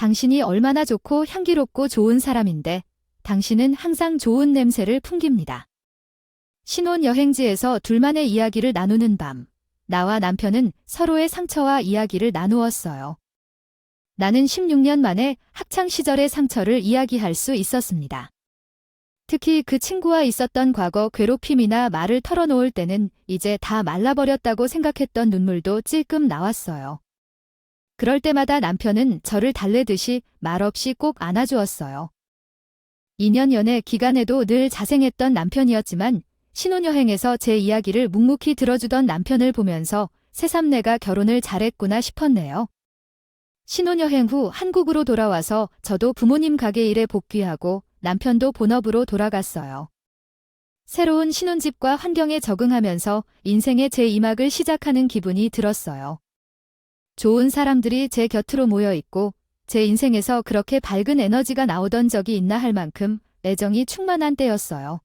당신이 얼마나 좋고 향기롭고 좋은 사람인데 당신은 항상 좋은 냄새를 풍깁니다. 신혼여행지에서 둘만의 이야기를 나누는 밤, 나와 남편은 서로의 상처와 이야기를 나누었어요. 나는 16년 만에 학창시절의 상처를 이야기할 수 있었습니다. 특히 그 친구와 있었던 과거 괴롭힘이나 말을 털어놓을 때는 이제 다 말라버렸다고 생각했던 눈물도 찔끔 나왔어요. 그럴 때마다 남편은 저를 달래듯이 말없이 꼭 안아주었어요. 2년 연애 기간에도 늘 자생했던 남편이었지만 신혼여행에서 제 이야기를 묵묵히 들어주던 남편을 보면서 새삼 내가 결혼을 잘했구나 싶었네요. 신혼여행 후 한국으로 돌아와서 저도 부모님 가게 일에 복귀하고 남편도 본업으로 돌아갔어요. 새로운 신혼집과 환경에 적응하면서 인생의 제2막을 시작하는 기분이 들었어요. 좋은 사람들이 제 곁으로 모여 있고 제 인생에서 그렇게 밝은 에너지가 나오던 적이 있나 할 만큼 애정이 충만한 때였어요.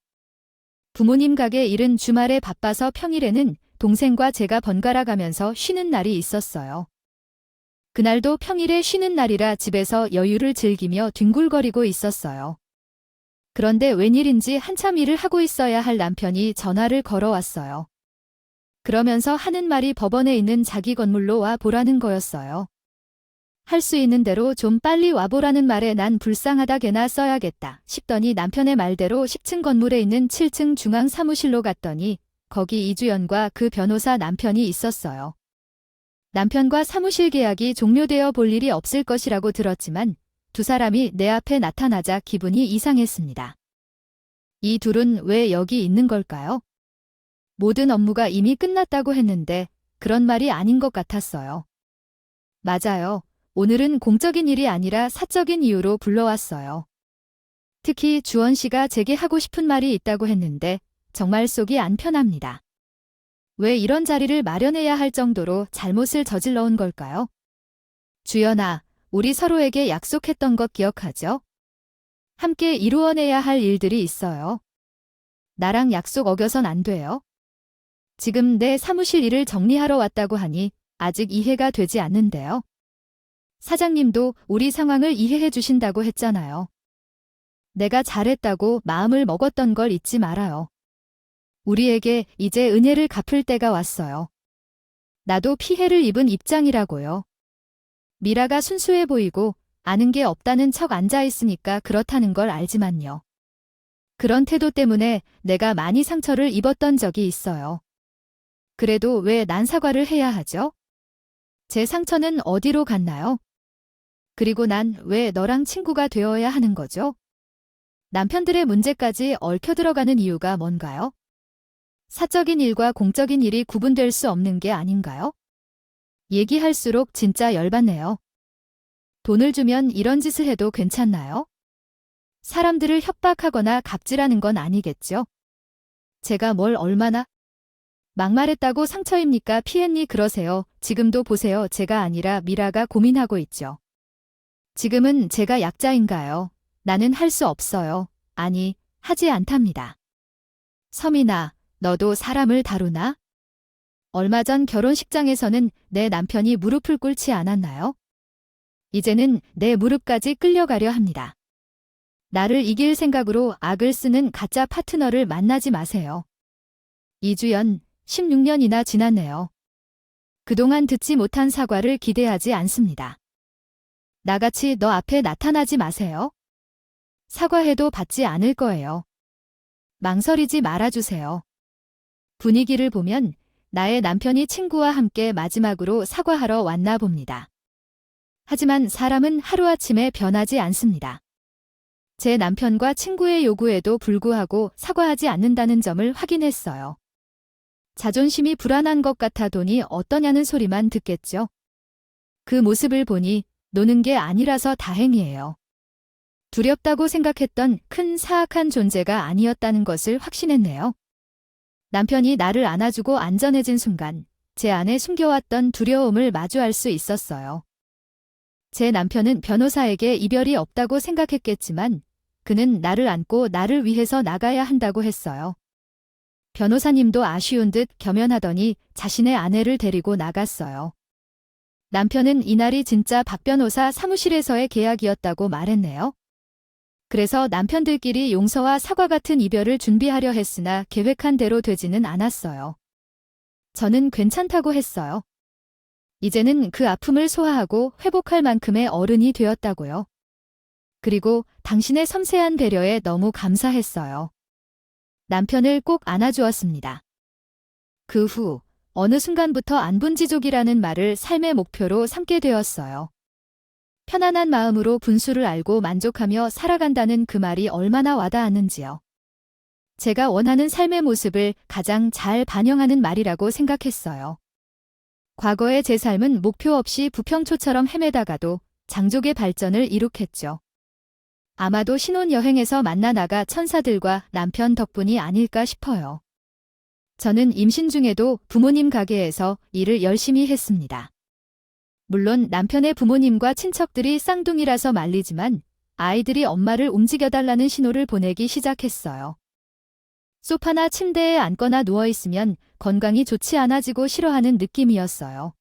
부모님 가게 일은 주말에 바빠서 평일에는 동생과 제가 번갈아 가면서 쉬는 날이 있었어요. 그날도 평일에 쉬는 날이라 집에서 여유를 즐기며 뒹굴거리고 있었어요. 그런데 웬일인지 한참 일을 하고 있어야 할 남편이 전화를 걸어왔어요. 그러면서 하는 말이 법원에 있는 자기 건물로 와 보라는 거였어요. 할 수 있는 대로 좀 빨리 와보라는 말에 난 불쌍하다 개나 써야겠다 싶더니 남편의 말대로 10층 건물에 있는 7층 중앙 사무실로 갔더니 거기 이주연과 그 변호사 남편이 있었어요. 남편과 사무실 계약이 종료되어 볼 일이 없을 것이라고 들었지만 두 사람이 내 앞에 나타나자 기분이 이상했습니다. 이 둘은 왜 여기 있는 걸까요? 모든 업무가 이미 끝났다고 했는데 그런 말이 아닌 것 같았어요. 맞아요. 오늘은 공적인 일이 아니라 사적인 이유로 불러왔어요. 특히 주원 씨가 제게 하고 싶은 말이 있다고 했는데 정말 속이 안 편합니다. 왜 이런 자리를 마련해야 할 정도로 잘못을 저질러 온 걸까요? 주연아, 우리 서로에게 약속했던 것 기억하죠? 함께 이루어내야 할 일들이 있어요. 나랑 약속 어겨선 안 돼요? 지금 내 사무실 일을 정리하러 왔다고 하니 아직 이해가 되지 않는데요. 사장님도 우리 상황을 이해해 주신다고 했잖아요. 내가 잘했다고 마음을 먹었던 걸 잊지 말아요. 우리에게 이제 은혜를 갚을 때가 왔어요. 나도 피해를 입은 입장이라고요. 미라가 순수해 보이고 아는 게 없다는 척 앉아있으니까 그렇다는 걸 알지만요. 그런 태도 때문에 내가 많이 상처를 입었던 적이 있어요. 그래도 왜 난 사과를 해야 하죠? 제 상처는 어디로 갔나요? 그리고 난 왜 너랑 친구가 되어야 하는 거죠? 남편들의 문제까지 얽혀 들어가는 이유가 뭔가요? 사적인 일과 공적인 일이 구분될 수 없는 게 아닌가요? 얘기할수록 진짜 열받네요. 돈을 주면 이런 짓을 해도 괜찮나요? 사람들을 협박하거나 갑질하는 건 아니겠죠? 제가 뭘 얼마나 막말했다고 상처입니까? 피했니? 그러세요. 지금도 보세요. 제가 아니라 미라가 고민하고 있죠. 지금은 제가 약자인가요? 나는 할 수 없어요. 아니, 하지 않답니다. 서민아, 너도 사람을 다루나? 얼마 전 결혼식장에서는 내 남편이 무릎을 꿇지 않았나요? 이제는 내 무릎까지 끌려가려 합니다. 나를 이길 생각으로 악을 쓰는 가짜 파트너를 만나지 마세요. 이주연, 16년이나 지났네요. 그동안 듣지 못한 사과를 기대하지 않습니다. 나같이 너 앞에 나타나지 마세요. 사과해도 받지 않을 거예요. 망설이지 말아주세요. 분위기를 보면 나의 남편이 친구와 함께 마지막으로 사과하러 왔나 봅니다. 하지만 사람은 하루아침에 변하지 않습니다. 제 남편과 친구의 요구에도 불구하고 사과하지 않는다는 점을 확인했어요. 자존심이 불안한 것 같아 돈이 어떠냐는 소리만 듣겠죠. 그 모습을 보니 노는 게 아니라서 다행이에요. 두렵다고 생각했던 큰 사악한 존재가 아니었다는 것을 확신했네요. 남편이 나를 안아주고 안전해진 순간 제 안에 숨겨왔던 두려움을 마주할 수 있었어요. 제 남편은 변호사에게 이별이 없다고 생각했겠지만 그는 나를 안고 나를 위해서 나가야 한다고 했어요. 변호사님도 아쉬운 듯 겸연하더니 자신의 아내를 데리고 나갔어요. 남편은 이날이 진짜 박 변호사 사무실에서의 계약이었다고 말했네요. 그래서 남편들끼리 용서와 사과 같은 이별을 준비하려 했으나 계획한 대로 되지는 않았어요. 저는 괜찮다고 했어요. 이제는 그 아픔을 소화하고 회복할 만큼의 어른이 되었다고요. 그리고 당신의 섬세한 배려에 너무 감사했어요. 남편을 꼭 안아주었습니다. 그 후 어느 순간부터 안분지족이라는 말을 삶의 목표로 삼게 되었어요. 편안한 마음으로 분수를 알고 만족하며 살아간다는 그 말이 얼마나 와닿았는지요. 제가 원하는 삶의 모습을 가장 잘 반영하는 말이라고 생각했어요. 과거의 제 삶은 목표 없이 부평초처럼 헤매다가도 장족의 발전을 이룩했죠. 아마도 신혼여행에서 만나 나가 천사들과 남편 덕분이 아닐까 싶어요. 저는 임신 중에도 부모님 가게에서 일을 열심히 했습니다. 물론 남편의 부모님과 친척들이 쌍둥이라서 말리지만 아이들이 엄마를 움직여달라는 신호를 보내기 시작했어요. 소파나 침대에 앉거나 누워있으면 건강이 좋지 않아지고 싫어하는 느낌이었어요.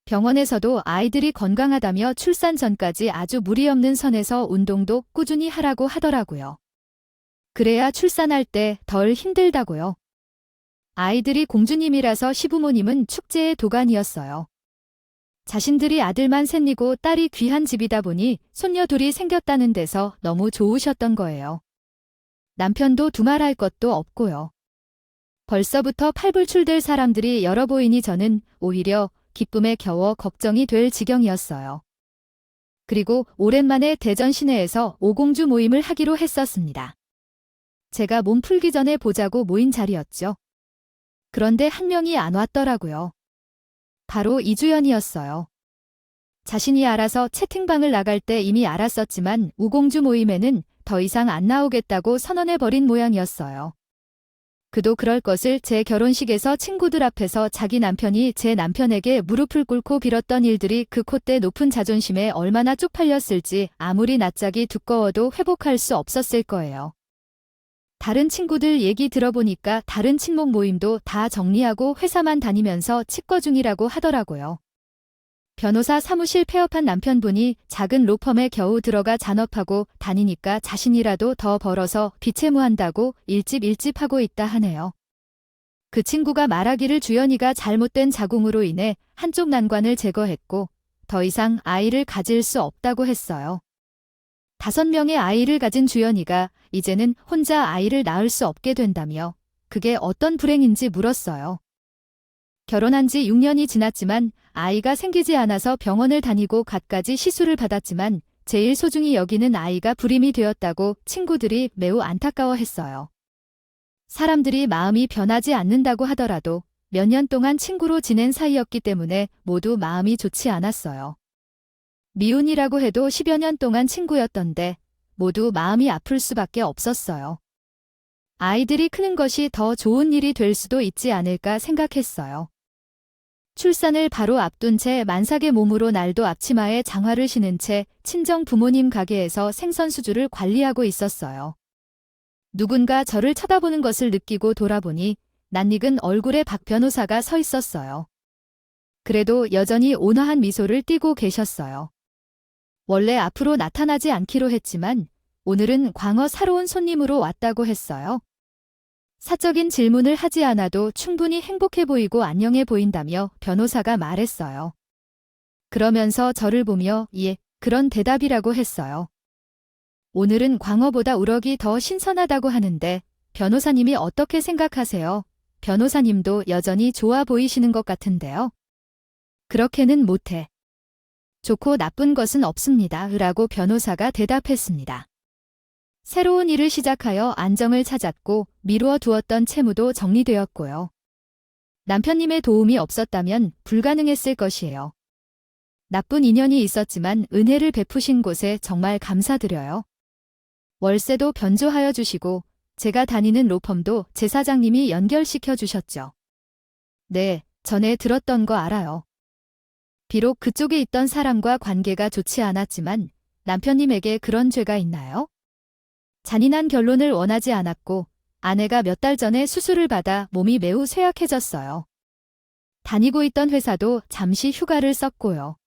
병원에서도 아이들이 건강하다며 출산 전까지 아주 무리 없는 선에서 운동도 꾸준히 하라고 하더라고요. 그래야 출산할 때 덜 힘들다고요. 아이들이 공주님이라서 시부모님은 축제의 도가니였어요. 자신들이 아들만 셋이고 딸이 귀한 집이다 보니 손녀 둘이 생겼다는 데서 너무 좋으셨던 거예요. 남편도 두말할 것도 없고요. 벌써부터 팔불출될 사람들이 여러 보이니 저는 오히려 기쁨에 겨워 걱정이 될 지경이었어요. 그리고 오랜만에 대전 시내에서 오공주 모임을 하기로 했었습니다. 제가 몸 풀기 전에 보자고 모인 자리였죠. 그런데 한 명이 안 왔더라고요. 바로 이주연이었어요. 자신이 알아서 채팅방을 나갈 때 이미 알았었지만 우공주 모임에는 더 이상 안 나오겠다고 선언해버린 모양이었어요. 그도 그럴 것을 제 결혼식에서 친구들 앞에서 자기 남편이 제 남편에게 무릎을 꿇고 빌었던 일들이 그 콧대 높은 자존심에 얼마나 쪽팔렸을지 아무리 낯짝이 두꺼워도 회복할 수 없었을 거예요. 다른 친구들 얘기 들어보니까 다른 친목 모임도 다 정리하고 회사만 다니면서 치과 중이라고 하더라고요. 변호사 사무실 폐업한 남편분이 작은 로펌에 겨우 들어가 잔업하고 다니니까 자신이라도 더 벌어서 비채무한다고 일집 하고 있다 하네요. 그 친구가 말하기를 주연이가 잘못된 자궁으로 인해 한쪽 난관을 제거했고 더 이상 아이를 가질 수 없다고 했어요. 5명의 아이를 가진 주연이가 이제는 혼자 아이를 낳을 수 없게 된다며 그게 어떤 불행인지 물었어요. 결혼한 지 6년이 지났지만 아이가 생기지 않아서 병원을 다니고 갖가지 시술을 받았지만 제일 소중히 여기는 아이가 불임이 되었다고 친구들이 매우 안타까워했어요. 사람들이 마음이 변하지 않는다고 하더라도 몇 년 동안 친구로 지낸 사이였기 때문에 모두 마음이 좋지 않았어요. 미운이라고 해도 10여 년 동안 친구였던데 모두 마음이 아플 수밖에 없었어요. 아이들이 크는 것이 더 좋은 일이 될 수도 있지 않을까 생각했어요. 출산을 바로 앞둔 채 만삭의 몸으로 날도 앞치마에 장화를 신은 채 친정 부모님 가게에서 생선 수주를 관리하고 있었어요. 누군가 저를 쳐다보는 것을 느끼고 돌아보니 낯익은 얼굴에 박 변호사가 서 있었어요. 그래도 여전히 온화한 미소를 띠고 계셨어요. 원래 앞으로 나타나지 않기로 했지만 오늘은 광어 사러 온 손님으로 왔다고 했어요. 사적인 질문을 하지 않아도 충분히 행복해 보이고 안녕해 보인다며 변호사가 말했어요. 그러면서 저를 보며 예, 그런 대답이라고 했어요. 오늘은 광어보다 우럭이 더 신선하다고 하는데 변호사님이 어떻게 생각하세요? 변호사님도 여전히 좋아 보이시는 것 같은데요. 그렇게는 못해. 좋고 나쁜 것은 없습니다. 라고 변호사가 대답했습니다. 새로운 일을 시작하여 안정을 찾았고 미루어 두었던 채무도 정리되었고요. 남편님의 도움이 없었다면 불가능했을 것이에요. 나쁜 인연이 있었지만 은혜를 베푸신 곳에 정말 감사드려요. 월세도 변조하여 주시고 제가 다니는 로펌도 제 사장님이 연결시켜 주셨죠. 네, 전에 들었던 거 알아요. 비록 그쪽에 있던 사람과 관계가 좋지 않았지만 남편님에게 그런 죄가 있나요? 잔인한 결론을 원하지 않았고 아내가 몇 달 전에 수술을 받아 몸이 매우 쇠약해졌어요. 다니고 있던 회사도 잠시 휴가를 썼고요.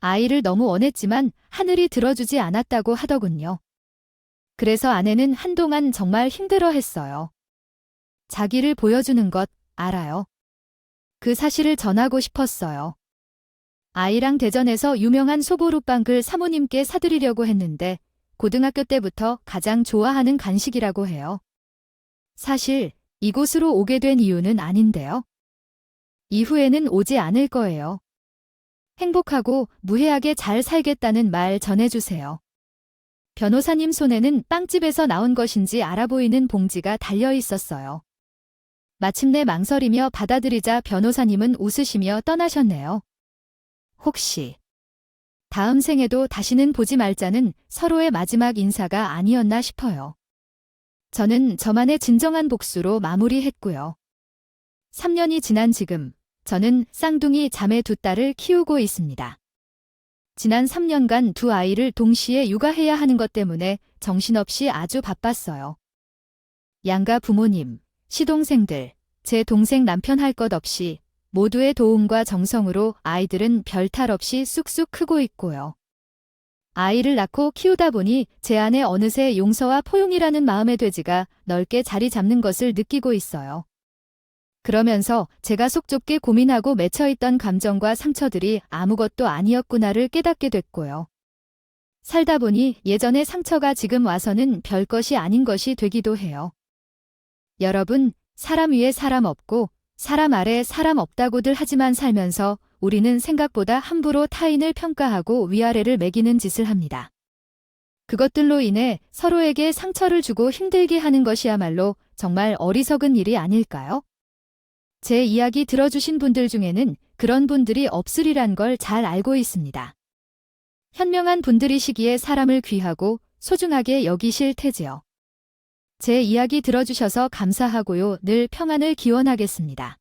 아이를 너무 원했지만 하늘이 들어주지 않았다고 하더군요. 그래서 아내는 한동안 정말 힘들어했어요. 자기를 보여주는 것 알아요. 그 사실을 전하고 싶었어요. 아이랑 대전에서 유명한 소보루빵을 사모님께 사드리려고 했는데 고등학교 때부터 가장 좋아하는 간식이라고 해요. 사실 이곳으로 오게 된 이유는 아닌데요. 이후에는 오지 않을 거예요. 행복하고 무해하게 잘 살겠다는 말 전해주세요. 변호사님 손에는 빵집에서 나온 것인지 알아보이는 봉지가 달려 있었어요. 마침내 망설이며 받아들이자 변호사님은 웃으시며 떠나셨네요. 혹시 다음 생에도 다시는 보지 말자는 서로의 마지막 인사가 아니었나 싶어요. 저는 저만의 진정한 복수로 마무리했고요. 3년이 지난 지금 저는 쌍둥이 자매 두 딸을 키우고 있습니다. 지난 3년간 두 아이를 동시에 육아해야 하는 것 때문에 정신없이 아주 바빴어요. 양가 부모님, 시동생들, 제 동생 남편 할 것 없이 모두의 도움과 정성으로 아이들은 별탈 없이 쑥쑥 크고 있고요. 아이를 낳고 키우다 보니 제 안에 어느새 용서와 포용이라는 마음의 돼지가 넓게 자리 잡는 것을 느끼고 있어요. 그러면서 제가 속 좁게 고민하고 맺혀있던 감정과 상처들이 아무것도 아니었구나를 깨닫게 됐고요. 살다 보니 예전의 상처가 지금 와서는 별것이 아닌 것이 되기도 해요. 여러분, 사람 위에 사람 없고 사람 아래 사람 없다고들 하지만 살면서 우리는 생각보다 함부로 타인을 평가하고 위아래를 매기는 짓을 합니다. 그것들로 인해 서로에게 상처를 주고 힘들게 하는 것이야말로 정말 어리석은 일이 아닐까요? 제 이야기 들어주신 분들 중에는 그런 분들이 없으리란 걸 잘 알고 있습니다. 현명한 분들이시기에 사람을 귀하고 소중하게 여기실 테지요. 제 이야기 들어주셔서 감사하고요. 늘 평안을 기원하겠습니다.